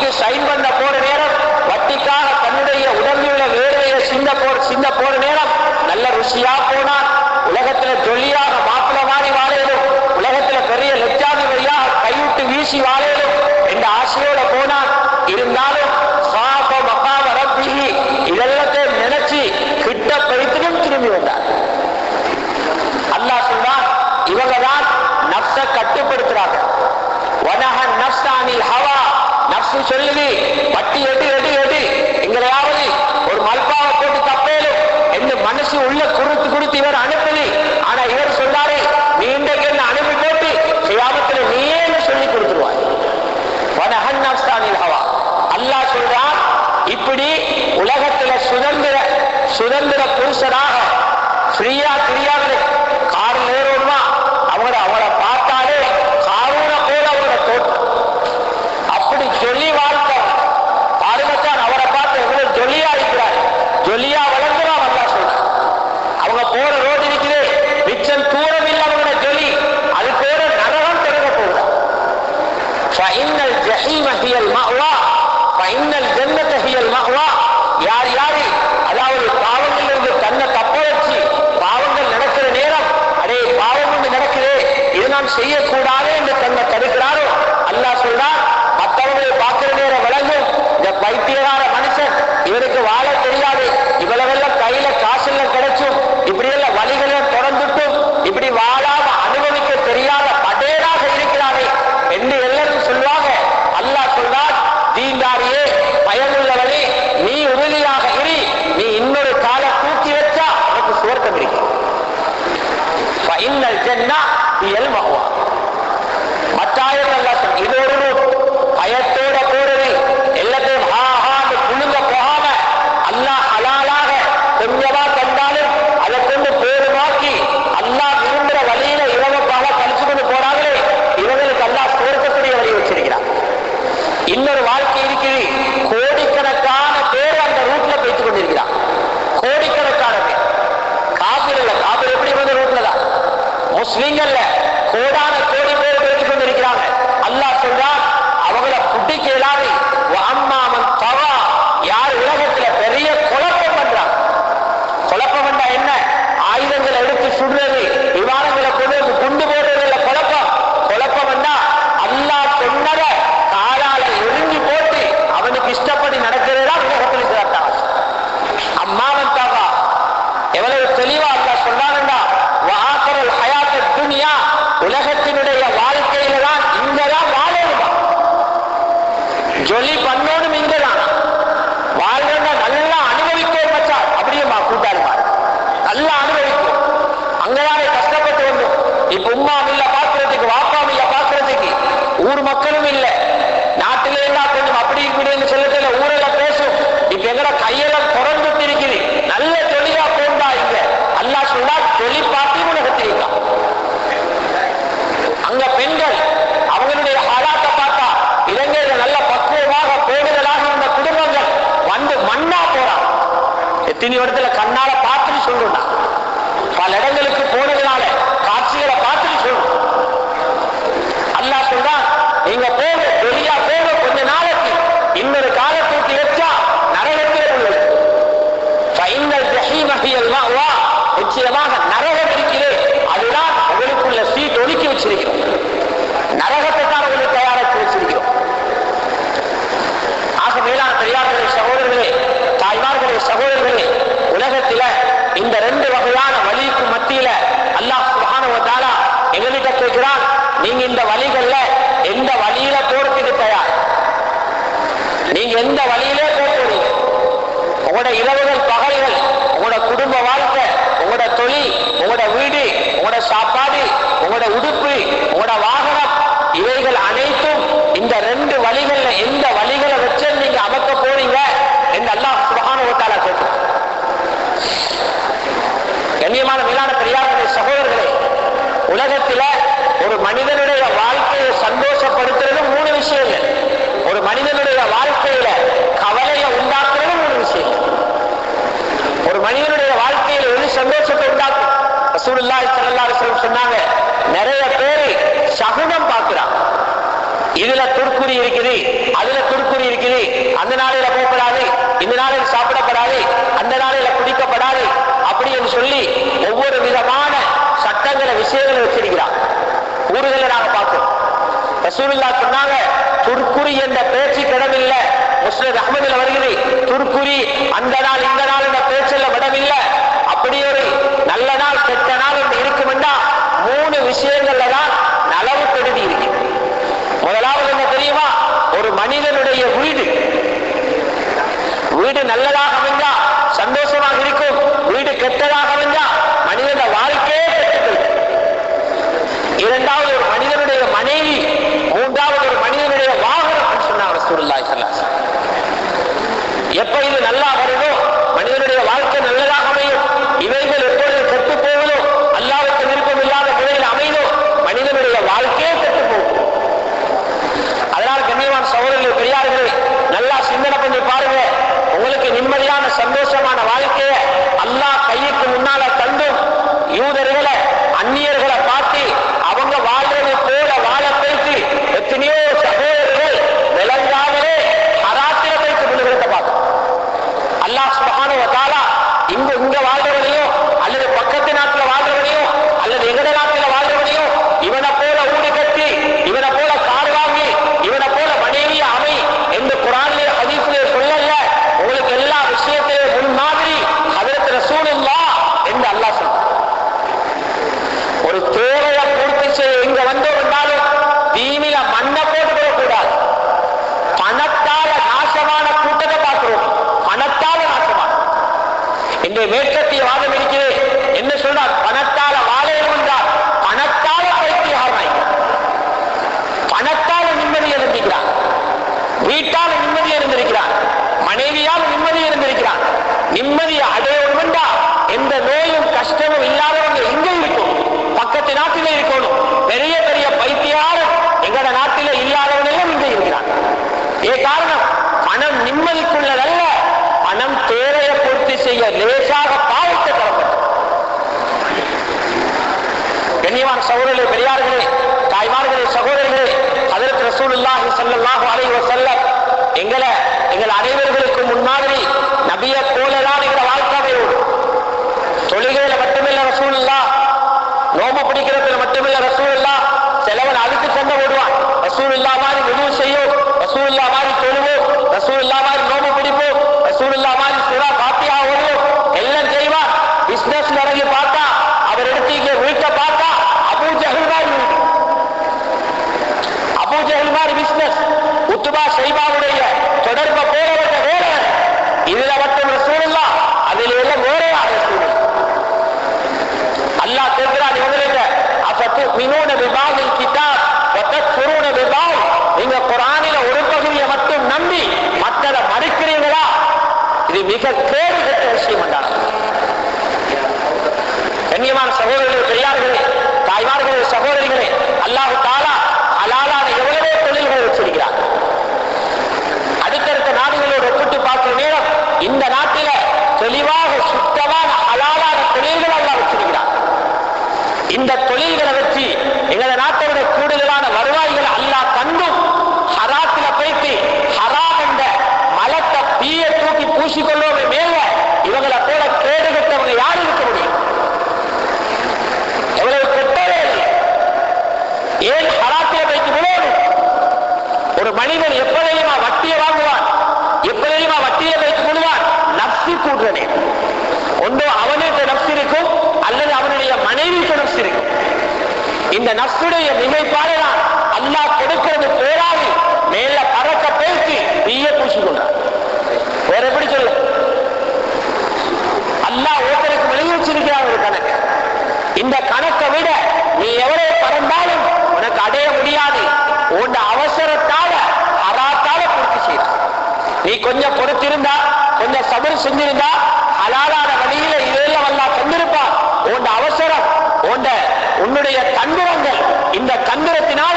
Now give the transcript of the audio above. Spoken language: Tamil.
வட்டிக்கு சைன் பண்ண போற நேரம், வட்டிக்காக தன்னுடைய உடம்பில் உள்ள வேலையை சிந்த போற நேரம் நல்ல ருசியா போனான். உலகத்துல ஜொல்லியாக மாப்பிள மாறி வாழையிலும், உலகத்துல பெரிய லட்சாதிபதியாக கைவிட்டு வீசி வாழையிலும் என்ற ஆசையோட போனான். இருந்தாலும் இதெல்லாத்தையும் நினைச்சு கிட்ட பறித்துடும் திரும்பி வந்தார். அல்லாஹ் சொல்றான், இவங்கதான் நப்ச கட்டுப்படுத்துறாங்க. வனஹன் நப்சானில் ஹவா, நப்சு சொல்லுது வட்டி எடு எடு எடு, எங்களையாவது ஒரு மல்பாவை போட்டு தப்பேலும் என்று மனசு உள்ள குறுத்து இவர் அனுப்புது. ஆனா இவர் சொல்றாரு, நீ இன்றைக்கு என்ன அனுப்பி போட்டு கியாமத்தில் நீயே சொல்லி கொடுத்துருவாய். வனஹன் நப்சானில் ஹவா. அல்லாஹ் சொல்றான், இப்படி உலகத்துல சுதந்திர புருஷனாக ஃப்ரீயா தெரியாத காரில் ஏறணுமா, அவங்கள பார்த்தாலே காரூன போல அவரோட தோட்டம். அப்படி சொல்லி வாழ்க்கை பாருங்கத்தான், அவரை பார்த்து எவ்வளவு ஜொலியா இருக்கிறார், ஜொலியா வளர்ந்துதான் அல்லா சொல்றார். அவங்க போற ரோடு இருக்குது, மிச்சம் தூரம் இல்லை அவங்களோட ஜொலி, அது பேர நரகம் தொடங்க போகிறார். ஃபஇன்னல் ஜஹீம ஹியல் மஅவா ஃபஇன்னல் ஜன்னத ஹியல் மஅவா. யார் யாரு அதாவது பாவங்கள் இருந்து தன்னை தப்ப வச்சு பாவங்கள் நடக்கிற நேரம், அடே பாவம் ஒன்று நடக்குது, இது நான் செய்யக்கூடாது என்று தன்னை தடுக்கிறாரோ, அல்லாஹ் சொல்றான், மற்றவர்களை பார்க்கிற நேரம் விளங்கும், இந்த பைத்தியகார மனுஷன் இவருக்கு வாழ தெரியாது, இவ்வளவெல்லாம் கையில காசெல்லாம் கிடைச்சும் இப்படியெல்லாம் வழிகளெல்லாம் தொடர்ந்துட்டும் இப்படி வாழாம அனுபவிக்க தெரியாத படேராக இருக்கிறாரே என்று எல்லாரும் சொல்லுவாங்க. அல்லாஹ் சொல்றான், தீண்டாரியே பயனுள்ளவனே, நீ உறுதியாக இரு, நீ இன்னொரு காலை தூக்கி வச்சா உனக்கு சுவர்க்கம் இருக்கு. ஃபஇன்னல் ஜன்னா ஹியல் மஅவா. மத்தாயம் அல்லாஹ் சொல்றான், இது ஒரு பயத்தோட போறது, எல்லாத்தையும் ஹாஹான்னு புழுங்க போகாம அல்லாஹ் ஹலாலாக கொஞ்சமா தந்தாலும் அதை கொண்டு பேருமாக்கி அல்லாஹ் விரும்புகிற வழியில இரவப்பாக கழிச்சு கொண்டு போறாங்களே, இவங்களுக்கு அல்லாஹ் சுவர்க்கக்கூடிய வழி வச்சிருக்கிறார். இன்னொரு வாழ்க்கை இருக்குது, கோடிக்கணக்கான பேர் அந்த ரூட்ல போய்த்து கொண்டிருக்கிறார். கோடிக்கணக்கான பேர் காபிர் இல்ல, காபிர் எப்படி வந்த ரூட்ல தான், முஸ்லிம்கள்ல கோடான கோடி பேர் போய்த்து கொண்டிருக்கிறாங்க. அல்லாஹ் சொல்றான், அவங்கள புட்டிக்கு இல்லாது அம்மாமன் தவா, யார் உலகத்துல பெரிய குழப்பம் பண்றாங்க. குழப்பம் என்றா என்ன? ஆயுதங்களை எடுத்து சுடுறது, விமானங்களை கொண்டு வந்து குண்டு போடுறது இல்ல குழப்பம். குழப்பம் என்றா அல்லாஹ் சொன்னதை காலால எரிஞ்சு போட்டு அவனுக்கு இஷ்டப்படி நடக்கிறதா உலகத்தில் இருக்கிறார். அம்மாவன் தாவா எவ்வளவு தெளிவா அல்லாஹ் சொல்றான்டா, வாக்கரல் ஹயாத் துன்யா, உலகத்தினுடைய வாழ்க்கையில தான் இங்கதான் வாழணுமா, ஜொலி பண்ணோனும் இங்கதான் வாழ்றா, நல்லா அனுபவிக்கும் மச்சா, அப்படியேமா கூட்டாளிமா நல்லா அனுபவிக்கும். அங்கதானே கஷ்டப்பட்டு வந்தோம். இப்ப உம்மா இல்ல பாக்குறதுக்கு, வாப்பா இல்ல பாக்குறதுக்கு, ஊர் மக்களும் இல்ல, நாட்டில எல்லாம் கொஞ்சம் அப்படி இப்படின்னு சொல்லல, ஊரெல்லாம் பேசும். இப்ப எங்கட கையெல்லாம் திறந்துட்டு இருக்குது, நல்ல தொழிலா போண்டா இங்க. அல்லாஹ் சொல்லா தொழி பார்த்து உலகத்தில் இருக்கான். அங்க பெண்கள் அவங்களுடைய ஹாலாத்தை பார்த்தா, இலங்கையில நல்ல பக்குவமாக பேணுதலாக இருந்த குடும்பங்கள் வந்து மண்ணா போறான். எத்தனை இடத்துல கண்ணால பார்த்துட்டு சொல்றா, பல இடங்களுக்கு போனதுனால காட்சிகளை பார்த்துட்டு சொல்றோம். அல்லாஹ் சொல்றான், நீங்க போக வெளியா போக கொஞ்ச நாளைக்கு, இன்னொரு காலத்துக்கு வச்சா நரகத்திலே உள்ளது. ஃபஇன்னல் ஜஹீம ஹியல் மஅவா, நிச்சயமாக நரகம் இருக்கிறது, அதுதான் உங்களுக்குள்ள சீட் ஒதுக்கி வச்சிருக்கிறோம். நரகத்தை தான் உங்களுக்கு தயாரித்து வச்சிருக்கிறோம். ஆக மேலான பெரியார்களே, சகோதரர்களே, தாய்மார்களே, சகோதரர்களே, உலகத்தில இந்த ரெண்டு வகையான வழிக்கு மத்தியில அல்லாஹ் சுப்ஹானஹு வ தஆலா எங்ககிட்ட கேட்கிறான், நீங்க இந்த வழிகள்ல எந்த வழியில போறதுக்கு தயார்? நீங்க எந்த வழியிலே போறீங்க? உங்களோட இரவுகள் பகல்கள், உங்களோட குடும்ப வாழ்க்கை, உங்களோட தொழில், உங்களோட வீடு, உங்களோட சாப்பாடு, உங்களோட உடுப்பு, உங்களோட வாகனம், இவைகள் அனைத்தும் இந்த ரெண்டு வழிகள்ல எந்த வழிகளை வச்சு நீங்க அமைக்க போறீங்க என்று அல்லாஹ் சுப்ஹானஹு வ தஆலா கேட்கிறான். கண்ணியமான மேலான பெரியார்களே, சகோதரர்களே, உலகத்தில ஒரு மனிதனுடைய வாழ்க்கையை சந்தோஷப்படுத்துறது மூணு விஷயங்கள். ஒரு மனிதனுடைய வாழ்க்கையில கவலையை உண்டாக்குறது மூணு விஷயங்கள். ஒரு மனிதனுடைய வாழ்க்கையில எது சந்தோஷத்தை உண்டாக்கும்? ரசூலுல்லாஹி ஸல்லல்லாஹு அலைஹி வஸல்லம் சொன்னாங்க, நிறைய பேரு சகுனம் பார்க்கிறான், இதுல துர்க்குறி இருக்குது, அதுல துர்க்குறி இருக்குது. அந்த நாளையில போகப்படாது, இந்த நாளையில் சாப்பிடப்படாது, அந்த நாளையில குடிக்கப்படாது அப்படி என்று சொல்லி ஒவ்வொரு விதமான சட்டங்களை விஷயங்களை வச்சிருக்கிறார். ஊர்களை நாங்க பார்க்கிறோம். ரசூலுல்லாஹ் சொன்னாங்க, துர்க்குறி என்ற பேச்சு கிடமில்லை. முஸ்லிம் அஹ்மதுல வருகிறது, துர்க்குறி அந்த நாள் இந்த நாள் என்ற பேச்சில் விடமில்லை. அப்படி ஒரு நல்ல நாள் கெட்ட நாள் என்று இருக்குமெண்டா 3 விஷயங்கள்ல தான் நலவு கருதி இருக்கு. முதலாவது என்ன தெரியுமா? ஒரு மனிதனுடைய வீடு நல்லதாக அமைஞ்சா சந்தோஷமாக இருக்கும், வீடு கெட்டதாக அமைஞ்சா மனிதன வாழ்க்கையே கெட்டு. இரண்டாவது ஒரு மனிதனுடைய மனைவி, மூன்றாவது ஒரு மனிதனுடைய வாகனம் சொன்னாங்க ரசூலுல்லாஹி ஸல்லல்லாஹு அலைஹி வஸல்லம். எப்ப இது நல்லா வருதோ மனிதனுடைய வாழ்க்கை நல்லதாக அமையும். இவைகள் எப்பொழுது கெட்டு போவதோ, அல்லாஹ்வுக்கு விருப்பம் இல்லாத முறையில் அமைதோ மனிதனுடைய வாழ்க்கையே கெட்டு போகும். அதனால் கண்ணியமான சகோதரர்களே, பெரியார்களே, நல்லா சிந்தனை பண்ணி பாருங்க. உங்களுக்கு நிம்மதியான சந்தோஷமான வாழ்க்கையை அல்லாஹ் கையுக்கு முன்னால தந்தும் யூதர்களை அந்நியர்களை பார்த்து அவங்க வாழ்றது போல வாழ வைத்து எத்தனையோ சகோதரர்கள் விளங்காமலே ஹராத்திர வைத்து விழுகிறத பார்க்கும். அல்லாஹ் சுப்ஹானஹு வ தஆலா இங்க வாழ்றவனையோ அல்லது பக்கத்து நாட்டில் வாழ்றவனையோ அல்லது எங்கட நாட்டில் வாழ்றவனையோ இவனை போல ஊடு கட்டி, இவனை போல கார் வாங்கி, இவனை போல மனைவி அமை என்று குர்ஆனிலே ஹதீஸிலே சொல்லல. உங்களுக்கு எல்லா விஷயத்திலே முன்மாதிரி ஹஜ்ரத் ரசூலுல்லாஹ் என்று அல்லாஹ் சொல்றார். ஒரு தேவையை பூர்த்தி செய்ய இங்க வந்தோம் என்றாலும் தீனில மண்ணை போட்டு கூடாது. பணத்தால நாசமான கூட்டத்தை பார்க்கிறோம். பணத்தால நாசமான இந்த மேற்கத்திய வாதம் இருக்கிறது. என்ன சொல்றார்? பணத்தால வாழ என்றால் பணத்தால பைத்தியகாரனாய், பணத்தால நிம்மதியை இருந்திருக்கிறான், வீட்டால நிம்மதியை இருந்திருக்கிறான், மனைவியால் நிம்மதியை இருந்திருக்கிறான். நிம்மதியை அடையணும் என்றா எந்த நோயும் கஷ்டமும் இல்லாதவங்க எங்க இருக்கும்? பக்கத்து நாட்டிலே இருக்கணும். பெரிய பெரிய பைத்தியாரும் எங்கட நாட்டிலே இல்லாதவனெல்லாம் இங்கே இருக்கிறான். காரணம் பணம் நிம்மதிக்குள்ளதல்ல, பணம் தேவையை பூர்த்தி செய்ய லேசாக பாவத்தை தரப்பட்டது. கண்ணியமான சகோதரர்களே, பெரியார்களே, தாய்மார்களே, சகோதரர்களே, ஹஜ்ரத் ரசூலுல்லாஹி ஸல்லல்லாஹு அலைஹி வஸல்லம் எங்கள் அனைவர்களுக்கு முன்மாதிரி நபியை போலதான் எங்கள் வாழ்க்கையோடு தொழுகையில மட்டுமில்ல ரசூலுல்லாஹ், நோம்பு பிடிக்கிறதுல மட்டுமில்ல ரசூலுல்லாஹ், செலவன் அதுக்கு சண்டை ஓடுவான். ரசூலுல்லாஹ் மாதிரி விடு செய்யும், ரசூலுல்லாஹ் மாதிரி தொழுவோம், ரசூலுல்லாஹ் மாதிரி நோம்பு பிடிப்போம், ரசூலுல்லாஹ் மாதிரி சூரா ஃபாத்திஹா ஓடுவோம், எல்லாம் செய்வான். பிசினஸ் நடந்து பார்த்தா அவர் எடுத்தீங்க வீட்டை பார்த்தா அபூ ஜஹல் மாதிரி பிசினஸ், உத்பா ஷைபாவுடைய தொடர்பை போறவங்க வேற. இதுல மட்டும் ரசூலுல்லாஹ், அதில் எல்லாம் வேறையாக ரசூலுல்லாஹ். அல்லாஹ் கேட்கிறான் இவங்களுக்கு, அஃபதுமினூன பிபாதில் கிதாப் வ தக்ஃபுரூன பிபாத், நீங்க குர்ஆனில ஒரு பகுதியை மட்டும் நம்பி மற்றதை மறுக்கிறீங்களா? இது மிக கேடு கெட்ட விஷயம் என்றார். கண்ணியமான சகோதரர்களே, பெரியார்களே, தாய்மார்களே, சகோதரிகளே, அல்லாஹ் தஆலா ஹலாலான எவ்வளவோ தொழில்களை வச்சிருக்கிறார். அடுத்தடுத்த நாடுகளோடு ஒப்பிட்டு பார்க்கிற நேரம் இந்த நாட்டில தெளிவாக சுத்தமான ஹலாலான தொழில்கள் அல்லாஹ் வச்சிருக்கிறார். இந்த தொழில்களை வச்சு எங்களது நாட்டோட கூடுதலான வருவாய்களை அல்லாஹ் தந்தும் ஹராத்தில போயிட்டு ஹராம் என்ற மலத்தை தீய தூக்கி பூசிக்கொள்வோமே மேல இவங்களை போல கேடு கட்டவங்க யாரு இருக்க முடியும்? எவ்வளவு கெட்டவே இல்லை. ஏன் ஹராத்தில போயிட்டு விளையாடும்? ஒரு மனிதன் எப்பதையுமா வட்டியை வாங்குவான், எப்பதையுமா வட்டியை வைத்து கொள்வான்? நப்சி கூடுறனே, ஒன்று அவனுக்கு நப்சி இருக்கும் அல்லது அவனுடைய மனைவிக்கு நப்சி இருக்கும். இந்த நப்சுடைய நிலைப்பாடுதான் அல்லாஹ் கொடுக்கிறது போராடி மேல பறக்க பேசி தீய பூசிக்கொண்டார். வேற எப்படி சொல்ல? அல்லாஹ் ஒருத்தருக்கு வெளியே வச்சிருக்கிறான் ஒரு கணக்கு. இந்த கணக்கை விட நீ எவ்வளவு பறந்தாலும் உனக்கு அடைய முடியாது. உன் அவசரத்தால ஹராத்தால பூர்த்தி செய்ய நீ கொஞ்சம் பொறுத்திருந்தா, கொஞ்சம் சபர் செஞ்சிருந்தா ஹலாலான வழியில இதெல்லாம் அல்லாஹ் தந்திருப்பான். உன் அவசரம், உன்னுடைய தந்திரங்கள், இந்த தந்திரத்தினால